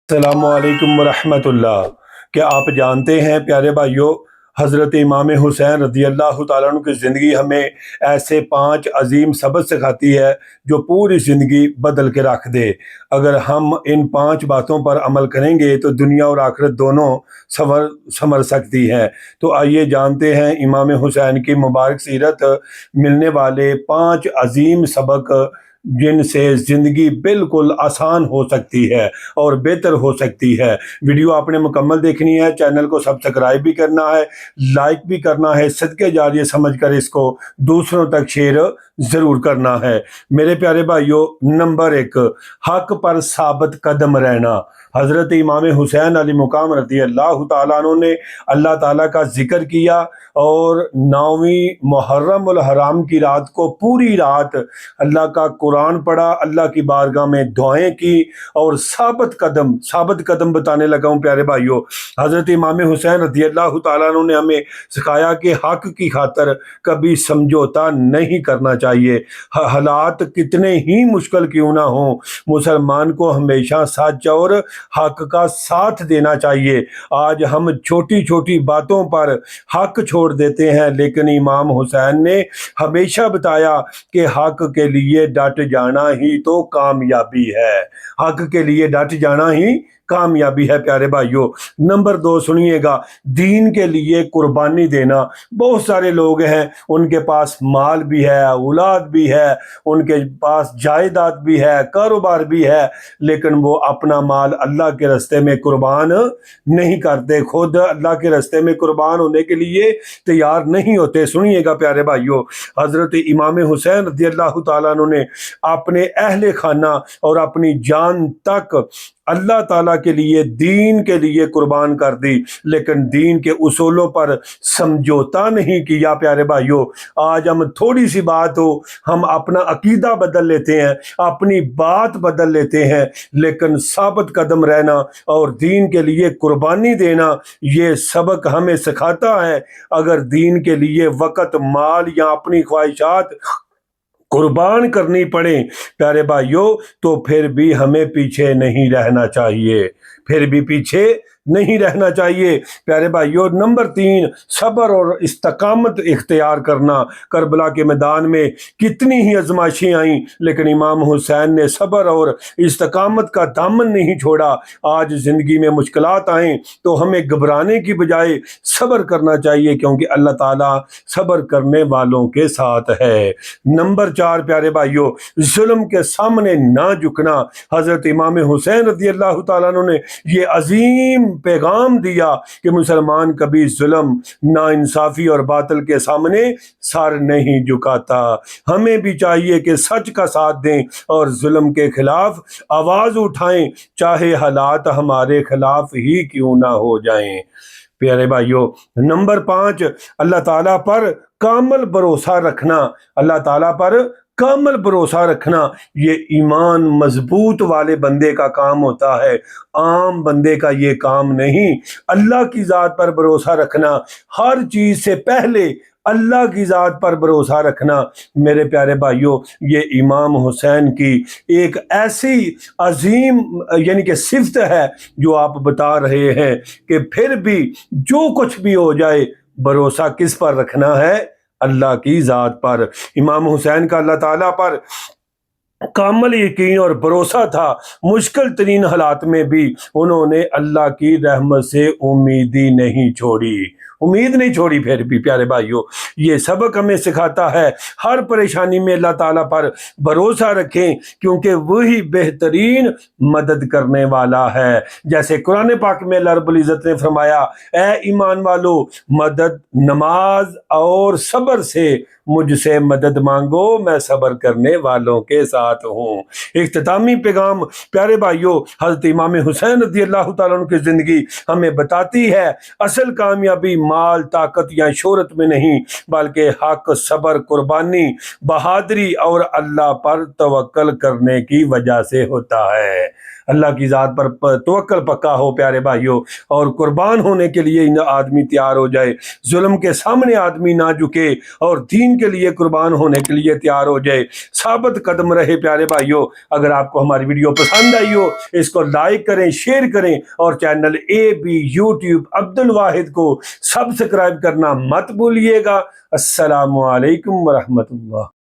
السلام علیکم ورحمۃ اللہ۔ کیا آپ جانتے ہیں پیارے بھائیوں، حضرت امام حسین رضی اللہ تعالیٰ عنہ کی زندگی ہمیں ایسے 5 عظیم سبق سکھاتی ہے جو پوری زندگی بدل کے رکھ دے۔ اگر ہم ان 5 باتوں پر عمل کریں گے تو دنیا اور آخرت دونوں سنور سکتی ہے۔ تو آئیے جانتے ہیں امام حسین کی مبارک سیرت، ملنے والے 5 عظیم سبق جن سے زندگی بالکل آسان ہو سکتی ہے اور بہتر ہو سکتی ہے۔ ویڈیو آپ نے مکمل دیکھنی ہے، چینل کو سبسکرائب بھی کرنا ہے، لائک بھی کرنا ہے، صدقے جاریہ سمجھ کر اس کو دوسروں تک شیئر ضرور کرنا ہے۔ میرے پیارے بھائیوں، نمبر 1، حق پر ثابت قدم رہنا۔ حضرت امام حسین علی مقام رضی اللہ تعالیٰ عنہ نے اللہ تعالیٰ کا ذکر کیا اور 9ویں محرم الحرام کی رات کو پوری رات اللہ کا قرآن پڑھا، اللہ کی بارگاہ میں دعائیں کی اور ثابت قدم بتانے لگا ہوں۔ پیارے بھائیوں، حضرت امام حسین رضی اللہ تعالیٰ عنہ نے ہمیں سکھایا کہ حق کی خاطر کبھی سمجھوتا نہیں کرنا چاہیے۔ حالات کتنے ہی مشکل کیوں نہ ہوں، مسلمان کو ہمیشہ سچ اور حق کا ساتھ دینا چاہیے۔ آج ہم چھوٹی چھوٹی باتوں پر حق چھوڑ دیتے ہیں، لیکن امام حسین نے ہمیشہ بتایا کہ حق کے لیے ڈٹ جانا ہی تو کامیابی ہے۔ حق کے لیے ڈٹ جانا ہی کامیابی ہے۔ پیارے بھائیوں، نمبر 2 سنیے گا، دین کے لیے قربانی دینا۔ بہت سارے لوگ ہیں، ان کے پاس مال بھی ہے، اولاد بھی ہے، ان کے پاس جائیداد بھی ہے، کاروبار بھی ہے، لیکن وہ اپنا مال اللہ کے راستے میں قربان نہیں کرتے، خود اللہ کے راستے میں قربان ہونے کے لیے تیار نہیں ہوتے۔ سنیے گا پیارے بھائیوں، حضرت امام حسین رضی اللہ تعالیٰ عنہ نے اپنے اہل خانہ اور اپنی جان تک اللہ تعالیٰ کے لیے، دین کے لیے قربان کر دی، لیکن دین کے اصولوں پر سمجھوتا نہیں کیا۔ پیارے بھائیوں، آج ہم تھوڑی سی بات ہو، ہم اپنا عقیدہ بدل لیتے ہیں، اپنی بات بدل لیتے ہیں، لیکن ثابت قدم رہنا اور دین کے لیے قربانی دینا، یہ سبق ہمیں سکھاتا ہے اگر دین کے لیے وقت، مال یا اپنی خواہشات قربان کرنی پڑے پیارے بھائیوں، تو پھر بھی ہمیں پیچھے نہیں رہنا چاہیے، پیارے بھائیوں۔ نمبر 3، صبر اور استقامت اختیار کرنا۔ کربلا کے میدان میں کتنی ہی آزمائشیں آئیں، لیکن امام حسین نے صبر اور استقامت کا دامن نہیں چھوڑا۔ آج زندگی میں مشکلات آئیں تو ہمیں گھبرانے کی بجائے صبر کرنا چاہیے، کیونکہ اللہ تعالیٰ صبر کرنے والوں کے ساتھ ہے۔ نمبر 4 پیارے بھائیوں، ظلم کے سامنے نہ جھکنا۔ حضرت امام حسین رضی اللہ تعالیٰ عنہ نے یہ عظیم پیغام دیا کہ مسلمان کبھی ظلم، ناانصافی اور باطل کے سامنے سر نہیں جھکاتا۔ ہمیں بھی چاہیے کہ سچ کا ساتھ دیں اور ظلم کے خلاف آواز اٹھائیں، چاہے حالات ہمارے خلاف ہی کیوں نہ ہو جائیں۔ پیارے بھائیوں، نمبر 5، اللہ تعالیٰ پر کامل بھروسہ رکھنا۔ اللہ تعالیٰ پر کامل بھروسہ رکھنا، یہ ایمان مضبوط والے بندے کا کام ہوتا ہے، عام بندے کا یہ کام نہیں۔ اللہ کی ذات پر بھروسہ رکھنا، ہر چیز سے پہلے اللہ کی ذات پر بھروسہ رکھنا، میرے پیارے بھائیوں، یہ امام حسین کی ایک ایسی عظیم کہ صفت ہے جو آپ بتا رہے ہیں کہ پھر بھی جو کچھ بھی ہو جائے، بھروسہ کس پر رکھنا ہے؟ اللہ کی ذات پر۔ امام حسین کا اللہ تعالیٰ پر کامل یقین اور بھروسہ تھا۔ مشکل ترین حالات میں بھی انہوں نے اللہ کی رحمت سے امید نہیں چھوڑی۔ پھر بھی پیارے بھائیوں، یہ سبق ہمیں سکھاتا ہے ہر پریشانی میں اللہ تعالیٰ پر بھروسہ رکھیں، کیونکہ وہی بہترین مدد کرنے والا ہے۔ جیسے قرآن پاک میں اللہ رب العزت نے فرمایا، اے ایمان والو، مدد نماز اور صبر سے مجھ سے مدد مانگو، میں صبر کرنے والوں کے ساتھ ہوں۔ اختتامی پیغام پیارے بھائیوں، حضرت امام حسین رضی اللہ تعالیٰ عنہ کی زندگی ہمیں بتاتی ہے اصل کامیابی مال، طاقت یا شہرت میں نہیں، بلکہ حق، صبر، قربانی، بہادری اور اللہ پر توکل کرنے کی وجہ سے ہوتا ہے۔ اللہ کی ذات پر توکل پکا ہو پیارے بھائیوں، اور قربان ہونے کے لیے آدمی تیار ہو جائے، ظلم کے سامنے آدمی نہ جھکے اور دین کے لیے قربان ہونے کے لیے تیار ہو جائے، ثابت قدم رہے پیارے بھائیوں۔ اگر آپ کو ہماری ویڈیو پسند آئی ہو، اس کو لائک کریں، شیئر کریں، اور channel AB YouTube Abdul Wahid کو سبسکرائب کرنا مت بھولیے گا۔ السلام علیکم ورحمۃ اللہ۔